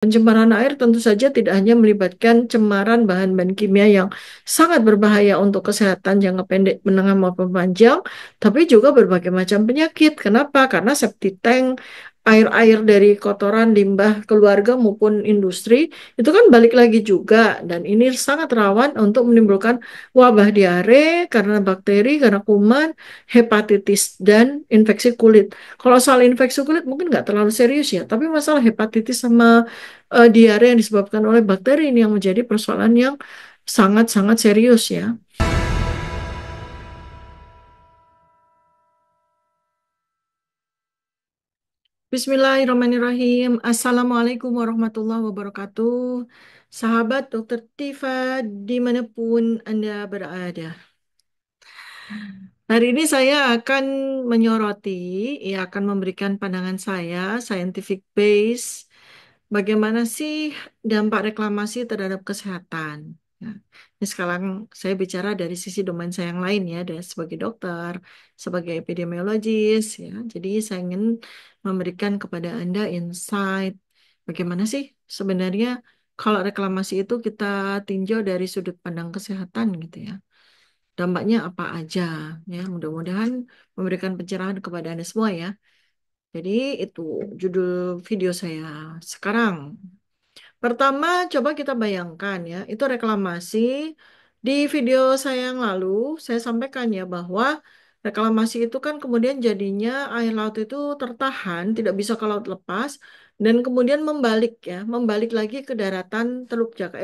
Pencemaran air tentu saja tidak hanya melibatkan cemaran bahan-bahan kimia yang sangat berbahaya untuk kesehatan jangka pendek, menengah maupun panjang, tapi juga berbagai macam penyakit. Kenapa? Karena septic tank, air-air dari kotoran, limbah keluarga maupun industri, itu kan balik lagi juga. Dan ini sangat rawan untuk menimbulkan wabah diare karena bakteri, karena kuman, hepatitis, dan infeksi kulit. Kalau soal infeksi kulit mungkin nggak terlalu serius ya, tapi masalah hepatitis sama diare yang disebabkan oleh bakteri ini yang menjadi persoalan yang sangat-sangat serius ya. Bismillahirrahmanirrahim. Assalamualaikum warahmatullahi wabarakatuh. Sahabat Dokter Tifa, dimanapun Anda berada. Hari ini saya akan menyoroti, ya akan memberikan pandangan saya, scientific base, bagaimana sih dampak reklamasi terhadap kesehatan. Nah, ini sekarang saya bicara dari sisi domain saya yang lain ya, dari sebagai dokter, sebagai epidemiologis ya. Jadi saya ingin memberikan kepada Anda insight, bagaimana sih sebenarnya kalau reklamasi itu kita tinjau dari sudut pandang kesehatan gitu ya. Dampaknya apa aja ya, mudah-mudahan memberikan pencerahan kepada Anda semua ya. Jadi itu judul video saya sekarang. Pertama, coba kita bayangkan ya, itu reklamasi. Di video saya yang lalu, saya sampaikan ya bahwa reklamasi itu kan kemudian jadinya air laut itu tertahan, tidak bisa ke laut lepas, dan kemudian membalik ya, membalik lagi ke daratan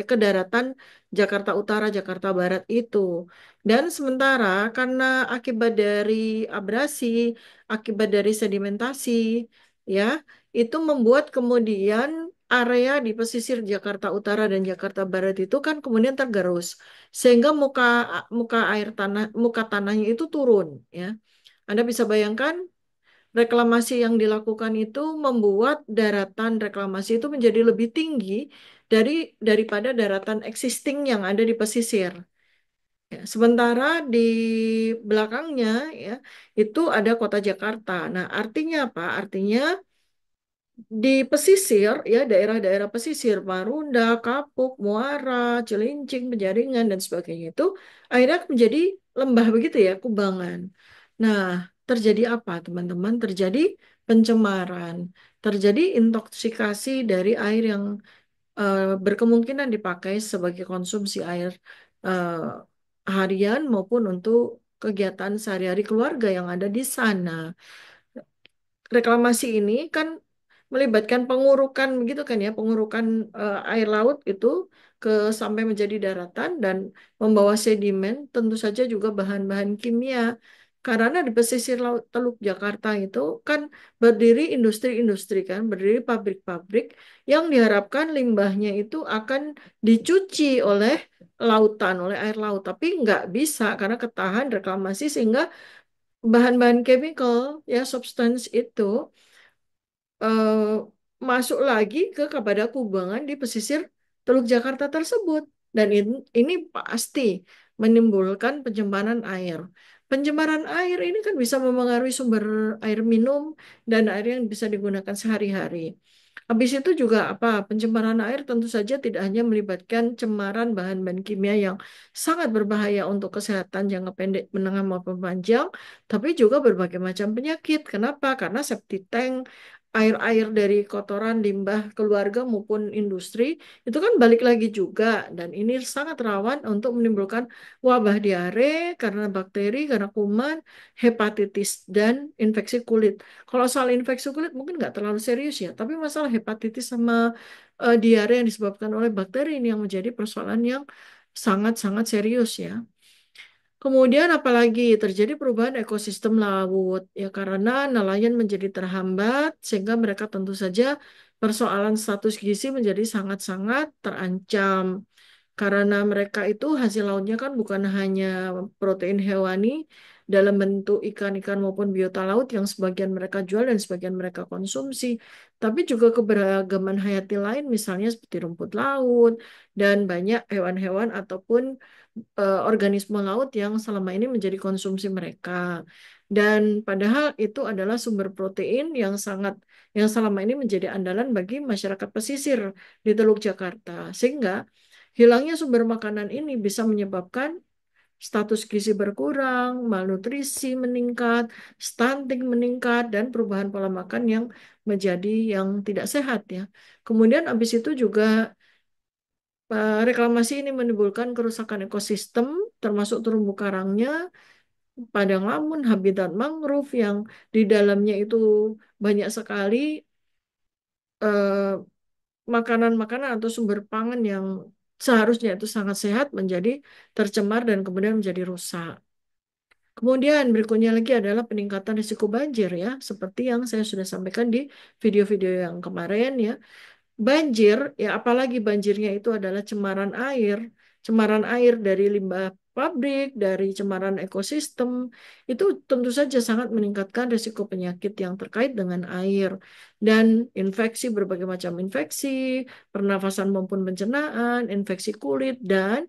ke daratan Jakarta Utara, Jakarta Barat itu. Dan sementara karena akibat dari abrasi, akibat dari sedimentasi, ya, itu membuat kemudian area di pesisir Jakarta Utara dan Jakarta Barat itu kan kemudian tergerus sehingga muka muka air tanah muka tanahnya itu turun ya. Anda bisa bayangkan reklamasi yang dilakukan itu membuat daratan reklamasi itu menjadi lebih tinggi daripada daratan existing yang ada di pesisir. Ya, sementara di belakangnya ya itu ada kota Jakarta. Nah, artinya apa? Artinya di pesisir ya daerah-daerah pesisir Marunda, Kapuk, Muara, Cilincing, Penjaringan dan sebagainya itu akhirnya menjadi lembah begitu ya, kubangan. Nah, terjadi apa teman-teman? Terjadi pencemaran, terjadi intoksikasi dari air yang berkemungkinan dipakai sebagai konsumsi air eh, harian maupun untuk kegiatan sehari-hari keluarga yang ada di sana. Reklamasi ini kan melibatkan pengurukan begitu kan ya, pengurukan air laut itu ke sampai menjadi daratan dan membawa sedimen, tentu saja juga bahan-bahan kimia. Karena di pesisir laut Teluk Jakarta itu kan berdiri industri-industri kan, berdiri pabrik-pabrik yang diharapkan limbahnya itu akan dicuci oleh lautan, oleh air laut. Tapi nggak bisa karena ketahan reklamasi sehingga bahan-bahan chemical ya substance itu eh, masuk lagi kepada kubangan di pesisir Teluk Jakarta tersebut. Dan ini pasti menimbulkan pencemaran air. Pencemaran air ini kan bisa memengaruhi sumber air minum dan air yang bisa digunakan sehari-hari. Habis itu juga apa? Pencemaran air tentu saja tidak hanya melibatkan cemaran bahan-bahan kimia yang sangat berbahaya untuk kesehatan jangka pendek, menengah maupun panjang, tapi juga berbagai macam penyakit. Kenapa? Karena septic tank, air-air dari kotoran, limbah keluarga maupun industri, itu kan balik lagi juga. Dan ini sangat rawan untuk menimbulkan wabah diare karena bakteri, karena kuman, hepatitis, dan infeksi kulit. Kalau soal infeksi kulit mungkin nggak terlalu serius ya, tapi masalah hepatitis sama diare yang disebabkan oleh bakteri ini yang menjadi persoalan yang sangat-sangat serius ya. Kemudian apalagi terjadi perubahan ekosistem laut ya karena nelayan menjadi terhambat sehingga mereka tentu saja persoalan status gizi menjadi sangat-sangat terancam karena mereka itu hasil lautnya kan bukan hanya protein hewani dalam bentuk ikan-ikan maupun biota laut yang sebagian mereka jual dan sebagian mereka konsumsi, tapi juga keberagaman hayati lain misalnya seperti rumput laut dan banyak hewan-hewan ataupun organisme laut yang selama ini menjadi konsumsi mereka. Dan padahal itu adalah sumber protein yang selama ini menjadi andalan bagi masyarakat pesisir di Teluk Jakarta. Sehingga hilangnya sumber makanan ini bisa menyebabkan status gizi berkurang, malnutrisi meningkat, stunting meningkat, dan perubahan pola makan yang menjadi yang tidak sehat ya. Kemudian habis itu juga reklamasi ini menimbulkan kerusakan ekosistem, termasuk terumbu karangnya, padang lamun, habitat mangrove yang di dalamnya itu banyak sekali eh, makanan-makanan atau sumber pangan yang seharusnya itu sangat sehat menjadi tercemar dan kemudian menjadi rusak. Kemudian berikutnya lagi adalah peningkatan risiko banjir ya, seperti yang saya sudah sampaikan di video-video yang kemarin ya. Banjir, ya apalagi banjirnya itu adalah cemaran air dari limbah pabrik, dari cemaran ekosistem, itu tentu saja sangat meningkatkan risiko penyakit yang terkait dengan air dan infeksi, berbagai macam infeksi, pernafasan maupun pencernaan, infeksi kulit, dan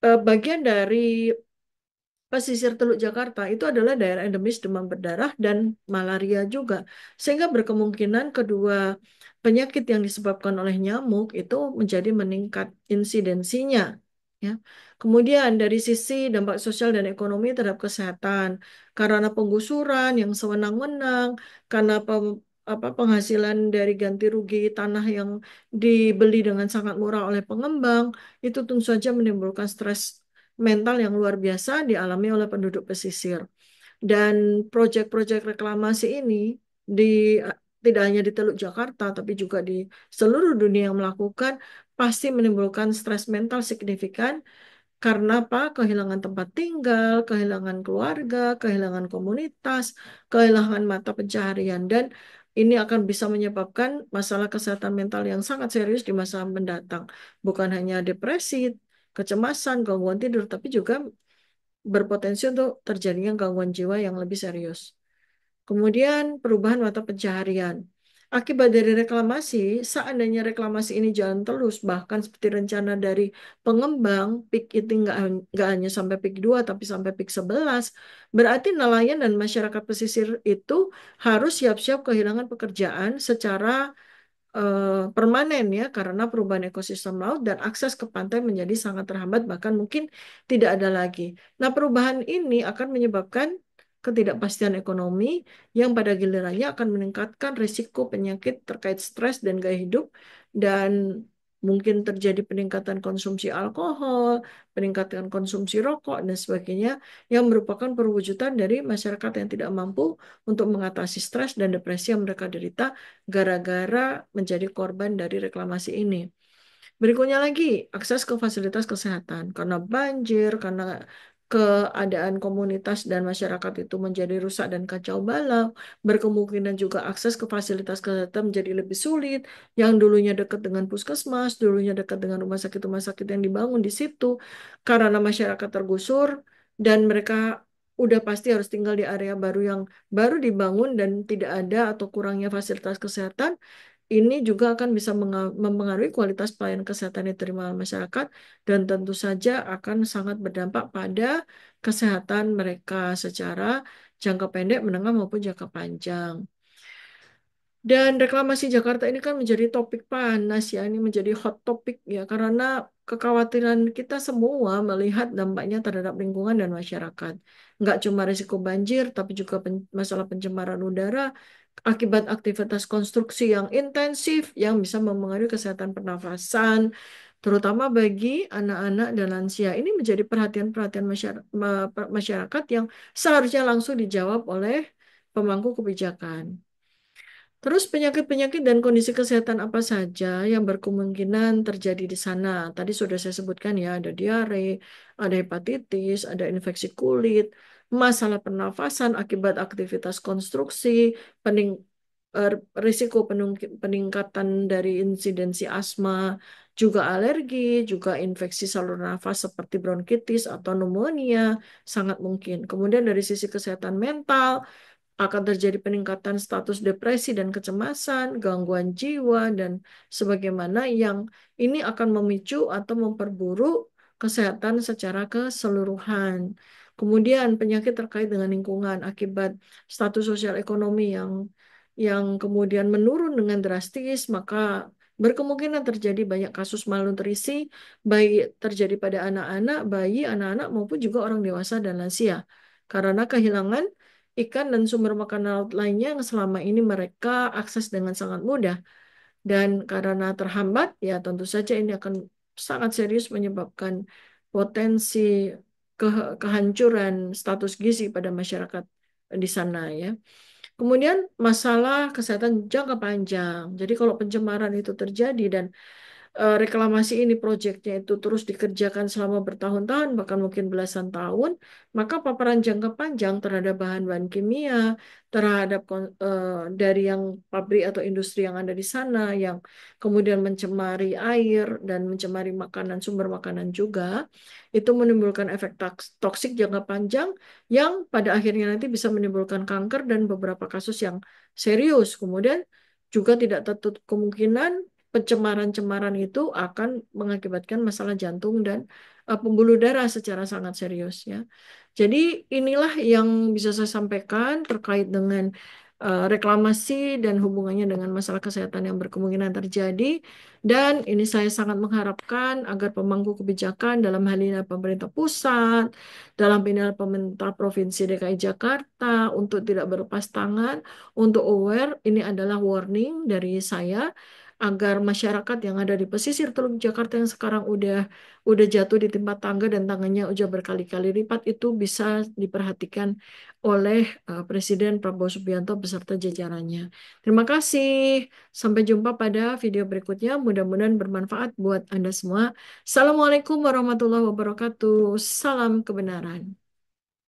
bagian dari pesisir Teluk Jakarta itu adalah daerah endemis demam berdarah dan malaria juga. Sehingga berkemungkinan kedua penyakit yang disebabkan oleh nyamuk itu menjadi meningkat insidensinya. Ya. Kemudian dari sisi dampak sosial dan ekonomi terhadap kesehatan, karena penggusuran yang sewenang-wenang, karena penghasilan dari ganti rugi tanah yang dibeli dengan sangat murah oleh pengembang, itu tentu saja menimbulkan stres mental yang luar biasa dialami oleh penduduk pesisir. Dan proyek-proyek reklamasi ini di tidak hanya di Teluk Jakarta, tapi juga di seluruh dunia yang melakukan pasti menimbulkan stres mental signifikan karena apa? Kehilangan tempat tinggal, kehilangan keluarga, kehilangan komunitas, kehilangan mata pencaharian, dan ini akan bisa menyebabkan masalah kesehatan mental yang sangat serius di masa mendatang. Bukan hanya depresi, kecemasan, gangguan tidur, tapi juga berpotensi untuk terjadinya gangguan jiwa yang lebih serius. Kemudian perubahan mata pencaharian. Akibat dari reklamasi, seandainya reklamasi ini jalan terus, bahkan seperti rencana dari pengembang, peak itu nggak hanya sampai peak 2, tapi sampai peak 11, berarti nelayan dan masyarakat pesisir itu harus siap-siap kehilangan pekerjaan secara permanen ya karena perubahan ekosistem laut dan akses ke pantai menjadi sangat terhambat bahkan mungkin tidak ada lagi. Nah, perubahan ini akan menyebabkan ketidakpastian ekonomi yang pada gilirannya akan meningkatkan risiko penyakit terkait stres dan gaya hidup dan mungkin terjadi peningkatan konsumsi alkohol, peningkatan konsumsi rokok dan sebagainya yang merupakan perwujudan dari masyarakat yang tidak mampu untuk mengatasi stres dan depresi yang mereka derita gara-gara menjadi korban dari reklamasi ini. Berikutnya lagi, akses ke fasilitas kesehatan. Karena banjir, karena keadaan komunitas dan masyarakat itu menjadi rusak dan kacau balau, berkemungkinan juga akses ke fasilitas kesehatan menjadi lebih sulit. Yang dulunya dekat dengan puskesmas, dulunya dekat dengan rumah sakit yang dibangun di situ, karena masyarakat tergusur dan mereka udah pasti harus tinggal di area baru yang baru dibangun dan tidak ada atau kurangnya fasilitas kesehatan, ini juga akan bisa mempengaruhi kualitas pelayanan kesehatan yang diterima oleh masyarakat dan tentu saja akan sangat berdampak pada kesehatan mereka secara jangka pendek, menengah maupun jangka panjang. Dan reklamasi Jakarta ini kan menjadi topik panas ya, ini menjadi hot topic ya, karena kekhawatiran kita semua melihat dampaknya terhadap lingkungan dan masyarakat. Nggak cuma risiko banjir, tapi juga masalah pencemaran udara akibat aktivitas konstruksi yang intensif yang bisa mempengaruhi kesehatan pernafasan, terutama bagi anak-anak dan lansia. Ini menjadi perhatian-perhatian masyarakat yang seharusnya langsung dijawab oleh pemangku kebijakan. Terus penyakit-penyakit dan kondisi kesehatan apa saja yang berkemungkinan terjadi di sana? Tadi sudah saya sebutkan ya, ada diare, ada hepatitis, ada infeksi kulit, masalah pernafasan akibat aktivitas konstruksi, pening, eh, risiko peningkatan dari insidensi asma, juga alergi, juga infeksi saluran nafas seperti bronkitis atau pneumonia, sangat mungkin. Kemudian dari sisi kesehatan mental, akan terjadi peningkatan status depresi dan kecemasan, gangguan jiwa, dan sebagaimana yang ini akan memicu atau memperburuk kesehatan secara keseluruhan. Kemudian penyakit terkait dengan lingkungan akibat status sosial ekonomi yang kemudian menurun dengan drastis, maka berkemungkinan terjadi banyak kasus malnutrisi, baik terjadi pada anak-anak, bayi, anak-anak maupun juga orang dewasa dan lansia. Karena kehilangan ikan dan sumber makanan laut lainnya yang selama ini mereka akses dengan sangat mudah. Dan karena terhambat, ya tentu saja ini akan sangat serius menyebabkan potensi kehancuran status gizi pada masyarakat di sana ya. Kemudian masalah kesehatan jangka panjang. Jadi kalau pencemaran itu terjadi dan reklamasi ini proyeknya itu terus dikerjakan selama bertahun-tahun bahkan mungkin belasan tahun, maka paparan jangka panjang terhadap bahan-bahan kimia, terhadap dari yang pabrik atau industri yang ada di sana yang kemudian mencemari air dan mencemari makanan, sumber makanan juga, itu menimbulkan efek toksik jangka panjang yang pada akhirnya nanti bisa menimbulkan kanker dan beberapa kasus yang serius. Kemudian juga tidak tertutup kemungkinan pencemaran-cemaran itu akan mengakibatkan masalah jantung dan pembuluh darah secara sangat serius ya. Jadi inilah yang bisa saya sampaikan terkait dengan reklamasi dan hubungannya dengan masalah kesehatan yang berkemungkinan terjadi. Dan ini saya sangat mengharapkan agar pemangku kebijakan dalam hal ini pemerintah pusat, dalam ini pemerintah Provinsi DKI Jakarta untuk tidak berlepas tangan, untuk aware, ini adalah warning dari saya agar masyarakat yang ada di pesisir Teluk Jakarta yang sekarang udah jatuh di tempat tangga dan tangannya udah berkali-kali lipat itu bisa diperhatikan oleh Presiden Prabowo Subianto beserta jajarannya. Terima kasih. Sampai jumpa pada video berikutnya. Mudah-mudahan bermanfaat buat Anda semua. Assalamualaikum warahmatullahi wabarakatuh. Salam kebenaran.